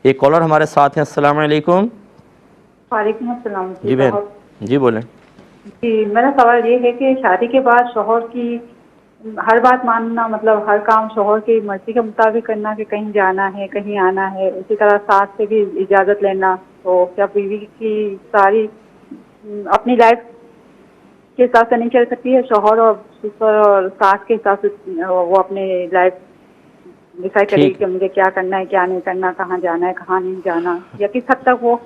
ایک کالر ہمارے ساتھ ہیں. السلام علیکم. وعلیکم السلام. جی بہن جی بولیں. جی میرا سوال یہ ہے کہ شادی کے بعد شوہر کی ہر بات ماننا، مطلب ہر کام شوہر کی مرضی کے مطابق کرنا، کہ کہیں جانا ہے کہیں آنا ہے، اسی طرح ساس سے بھی اجازت لینا. تو کیا بیوی کی ساری اپنی لائف کے حساب سے نہیں چل سکتی ہے؟ شوہر اور سسر اور ساس کے حساب سے وہ اپنے لائف ڈیسائڈ کرے گی ٹھیک کہ مجھے کیا کرنا ہے کیا نہیں کرنا، کہاں جانا ہے کہاں نہیں جانا، یا کس حد تک وہ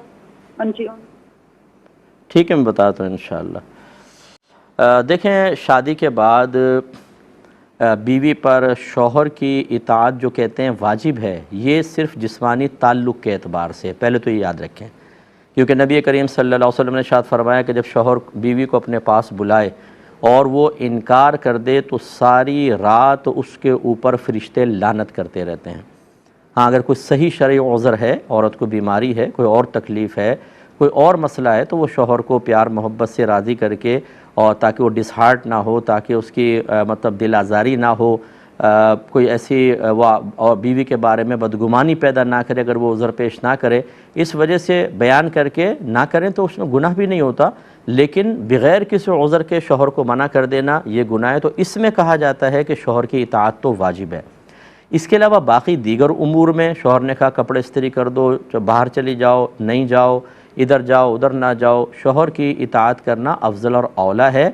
ٹھیک ہے، میں بتاتا ہوں انشاءاللہ. دیکھیں، شادی کے بعد بیوی پر شوہر کی اطاعت جو کہتے ہیں واجب ہے، یہ صرف جسمانی تعلق کے اعتبار سے، پہلے تو یہ یاد رکھیں. کیونکہ نبی کریم صلی اللہ علیہ وسلم نے ارشاد فرمایا کہ جب شوہر بیوی کو اپنے پاس بلائے اور وہ انکار کر دے تو ساری رات اس کے اوپر فرشتے لعنت کرتے رہتے ہیں. ہاں، اگر کوئی صحیح شرعی عذر ہے، عورت کو بیماری ہے، کوئی اور تکلیف ہے، کوئی اور مسئلہ ہے، تو وہ شوہر کو پیار محبت سے راضی کر کے، اور تاکہ وہ ڈس ہارٹ نہ ہو، تاکہ اس کی مطلب دل آزاری نہ ہو، کوئی ایسی وہ اور بیوی کے بارے میں بدگمانی پیدا نہ کرے اگر وہ عذر پیش نہ کرے، اس وجہ سے بیان کر کے نہ کریں تو اس میں گناہ بھی نہیں ہوتا. لیکن بغیر کسی عذر کے شوہر کو منع کر دینا یہ گناہ ہے. تو اس میں کہا جاتا ہے کہ شوہر کی اطاعت تو واجب ہے. اس کے علاوہ باقی دیگر امور میں شوہر نے کہا کپڑے استری کر دو، باہر چلی جاؤ، نہیں جاؤ، ادھر جاؤ ادھر نہ جاؤ، شوہر کی اطاعت کرنا افضل اور اولیٰ ہے،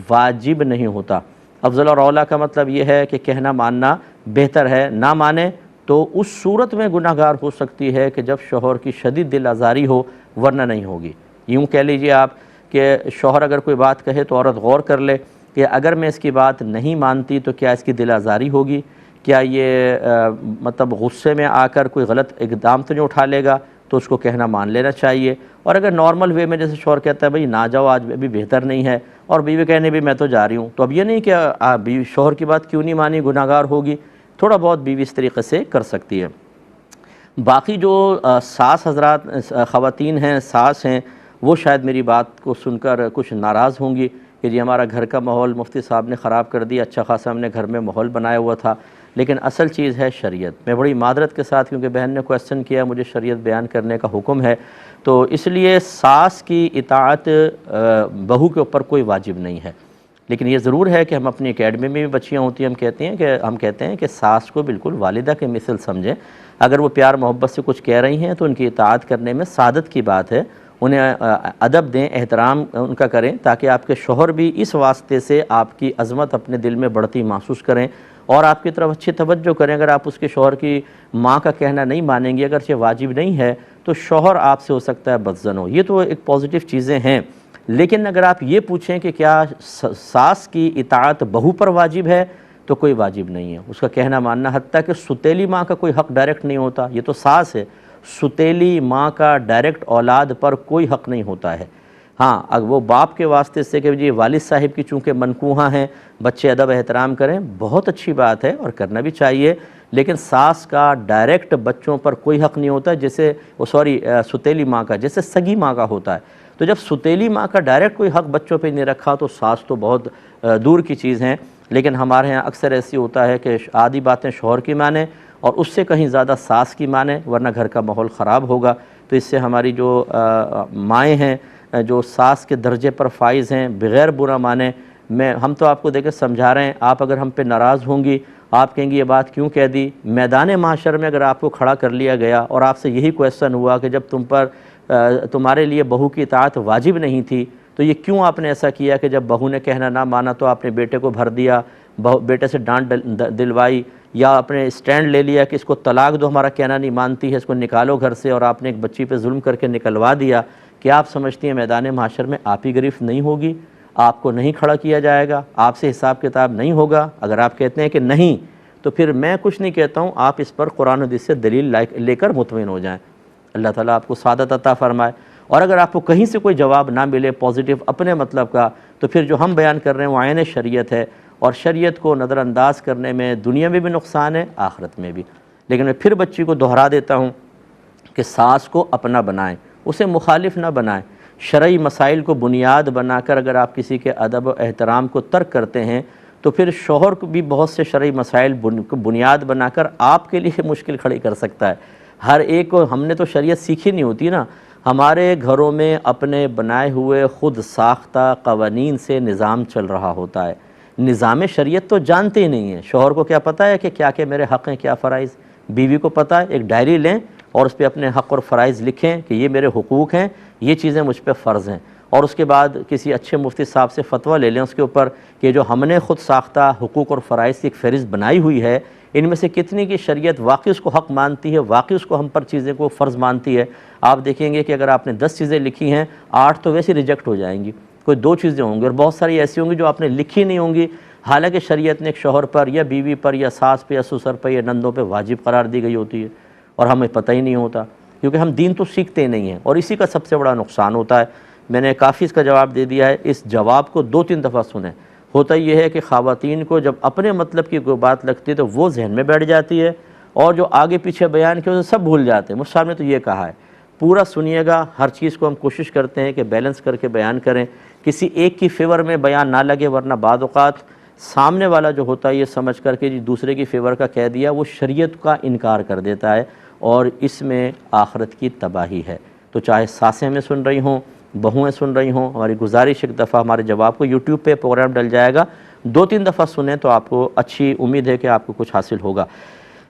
واجب نہیں ہوتا. افضل اور اولیٰ کا مطلب یہ ہے کہ کہنا ماننا بہتر ہے. نہ مانے تو اس صورت میں گناہ گار ہو سکتی ہے کہ جب شوہر کی شدید دل آزاری ہو، ورنہ نہیں ہوگی. یوں کہہ لیجئے آپ کہ شوہر اگر کوئی بات کہے تو عورت غور کر لے کہ اگر میں اس کی بات نہیں مانتی تو کیا اس کی دل آزاری ہوگی، کیا یہ مطلب غصے میں آ کر کوئی غلط اقدام تو نہیں اٹھا لے گا، تو اس کو کہنا مان لینا چاہیے. اور اگر نارمل وے میں جیسے شوہر کہتا ہے بھئی نہ جاؤ آج بھی بہتر نہیں ہے، اور بیوی کہنے بھی میں تو جا رہی ہوں، تو اب یہ نہیں کہ بیوی شوہر کی بات کیوں نہیں مانی، گناہ گار ہوگی. تھوڑا بہت بیوی اس طریقے سے کر سکتی ہے. باقی جو ساس حضرات خواتین ہیں، ساس ہیں، وہ شاید میری بات کو سن کر کچھ ناراض ہوں گی کہ جی ہمارا گھر کا ماحول مفتی صاحب نے خراب کر دیا، اچھا خاصا ہم نے گھر میں ماحول بنایا ہوا تھا. لیکن اصل چیز ہے شریعت. میں بڑی معذرت کے ساتھ، کیونکہ بہن نے کویسچن کیا، مجھے شریعت بیان کرنے کا حکم ہے، تو اس لیے ساس کی اطاعت بہو کے اوپر کوئی واجب نہیں ہے. لیکن یہ ضرور ہے کہ ہم اپنی اکیڈمی میں بھی بچیاں ہوتی ہیں، ہم کہتے ہیں کہ ساس کو بالکل والدہ کے مثل سمجھیں. اگر وہ پیار محبت سے کچھ کہہ رہی ہیں تو ان کی اطاعت کرنے میں سعادت کی بات ہے. انہیں ادب دیں، احترام ان کا کریں، تاکہ آپ کے شوہر بھی اس واسطے سے آپ کی عظمت اپنے دل میں بڑھتی محسوس کریں اور آپ کی طرف اچھی توجہ کریں. اگر آپ اس کے شوہر کی ماں کا کہنا نہیں مانیں گے، اگرچہ واجب نہیں ہے، تو شوہر آپ سے ہو سکتا ہے بدظن ہو. یہ تو ایک پازیٹیو چیزیں ہیں. لیکن اگر آپ یہ پوچھیں کہ کیا ساس کی اطاعت بہو پر واجب ہے، تو کوئی واجب نہیں ہے اس کا کہنا ماننا. حتیٰ کہ ستیلی ماں کا کوئی حق ڈائریکٹ نہیں ہوتا، یہ تو ساس ہے. ستیلی ماں کا ڈائریکٹ اولاد پر کوئی حق نہیں ہوتا ہے. ہاں، اگر وہ باپ کے واسطے سے کہ جی والد صاحب کی چونکہ منکوہاں ہیں، بچے ادب احترام کریں، بہت اچھی بات ہے اور کرنا بھی چاہیے. لیکن ساس کا ڈائریکٹ بچوں پر کوئی حق نہیں ہوتا، جیسے ستیلی ماں کا جیسے سگی ماں کا ہوتا ہے. تو جب ستیلی ماں کا ڈائریکٹ کوئی حق بچوں پہ نہیں رکھا تو ساس تو بہت دور کی چیز ہیں. لیکن ہمارے ہاں اکثر ایسی ہوتا ہے کہ آدھی باتیں شوہر کی مانیں اور اس سے کہیں زیادہ ساس کی مانیں، ورنہ گھر کا ماحول خراب ہوگا. تو اس سے ہماری جو مائیں ہیں، جو ساس کے درجے پر فائز ہیں، بغیر برا مانیں، ہم تو آپ کو دیکھ کے سمجھا رہے ہیں. آپ اگر ہم پہ ناراض ہوں گی، آپ کہیں گی یہ بات کیوں کہہ دی، میدان محشر میں اگر آپ کو کھڑا کر لیا گیا اور آپ سے یہی کویسچن ہوا کہ جب تمہارے لیے بہو کی اطاعت واجب نہیں تھی تو یہ کیوں آپ نے ایسا کیا کہ جب بہو نے کہنا نہ مانا تو آپ نے بیٹے کو بھر دیا، بیٹے سے ڈانٹ دلوائی، یا آپ نے اسٹینڈ لے لیا کہ اس کو طلاق دو، ہمارا کہنا نہیں مانتی ہے، اس کو نکالو گھر سے، اور آپ نے ایک بچی پہ ظلم کر کے نکلوا دیا. کیا آپ سمجھتی ہیں میدان محشر میں آپ ہی گرفت نہیں ہوگی، آپ کو نہیں کھڑا کیا جائے گا، آپ سے حساب کتاب نہیں ہوگا؟ اگر آپ کہتے ہیں کہ نہیں، تو پھر میں کچھ نہیں کہتا ہوں، آپ اس پر قرآن و حدیث سے دلیل لے کر مطمئن ہو جائیں. اللہ تعالیٰ آپ کو سعادت عطا فرمائے. اور اگر آپ کو کہیں سے کوئی جواب نہ ملے پازیٹیو اپنے مطلب کا، تو پھر جو ہم بیان کر رہے ہیں وہ عین شریعت ہے، اور شریعت کو نظر انداز کرنے میں دنیا میں بھی نقصان ہے، آخرت میں بھی. لیکن میں پھر بچی کو دہرا دیتا ہوں کہ ساس کو اپنا بنائیں، اسے مخالف نہ بنائیں. شرعی مسائل کو بنیاد بنا کر اگر آپ کسی کے ادب و احترام کو ترک کرتے ہیں تو پھر شوہر کو بھی بہت سے شرعی مسائل بنیاد بنا کر آپ کے لیے مشکل کھڑی کر سکتا ہے. ہر ایک کو ہم نے تو شریعت سیکھی نہیں ہوتی نا، ہمارے گھروں میں اپنے بنائے ہوئے خود ساختہ قوانین سے نظام چل رہا ہوتا ہے، نظام شریعت تو جانتے ہی نہیں ہیں۔ شوہر کو کیا پتہ ہے کہ کیا میرے حق ہیں، کیا فرائض؟ بیوی کو پتہ ہے، ایک ڈائری لیں اور اس پہ اپنے حق اور فرائض لکھیں کہ یہ میرے حقوق ہیں، یہ چیزیں مجھ پہ فرض ہیں، اور اس کے بعد کسی اچھے مفتی صاحب سے فتویٰ لے لیں اس کے اوپر کہ جو ہم نے خود ساختہ حقوق اور فرائض کی ایک فہرست بنائی ہوئی ہے، ان میں سے کتنی کی شریعت واقعی اس کو حق مانتی ہے، واقعی اس کو ہم پر چیزیں کو فرض مانتی ہے۔ آپ دیکھیں گے کہ اگر آپ نے 10 چیزیں لکھی ہیں، 8 تو ویسے ریجیکٹ ہو جائیں گی، کوئی 2 چیزیں ہوں گی، اور بہت ساری ایسی ہوں گی جو آپ نے لکھی نہیں ہوں گی، حالانکہ شریعت نے ایک شوہر پر یا بیوی پر یا ساس پہ یا سسر پہ یا نندوں پہ واجب قرار دی گئی ہوتی ہے، اور ہمیں پتہ ہی نہیں ہوتا، کیونکہ ہم دین تو سیکھتے نہیں ہیں، اور اسی کا سب سے بڑا نقصان ہوتا ہے۔ میں نے کافی اس کا جواب دے دیا ہے، اس جواب کو 2-3 دفعہ سنیں۔ ہوتا یہ ہے کہ خواتین کو جب اپنے مطلب کی کوئی بات لگتی ہے تو وہ ذہن میں بیٹھ جاتی ہے، اور جو آگے پیچھے بیان کیا اسے سب بھول جاتے ہیں۔ مجھ صاحب نے تو یہ کہا ہے، پورا سنیے گا، ہر چیز کو ہم کوشش کرتے ہیں کہ بیلنس کر کے بیان کریں، کسی ایک کی فیور میں بیان نہ لگے، ورنہ بعض اوقات سامنے والا جو ہوتا ہے یہ سمجھ کر کے دوسرے کی فیور کا کہہ دیا، وہ شریعت کا انکار کر دیتا ہے، اور اس میں آخرت کی تباہی ہے۔ تو چاہے ساسیں ہمیں سن رہی ہوں، بہویں سن رہی ہوں، ہماری گزارش ایک دفعہ ہمارے جواب کو یوٹیوب پہ پروگرام ڈل جائے گا، 2-3 دفعہ سنیں تو آپ کو اچھی امید ہے کہ آپ کو کچھ حاصل ہوگا۔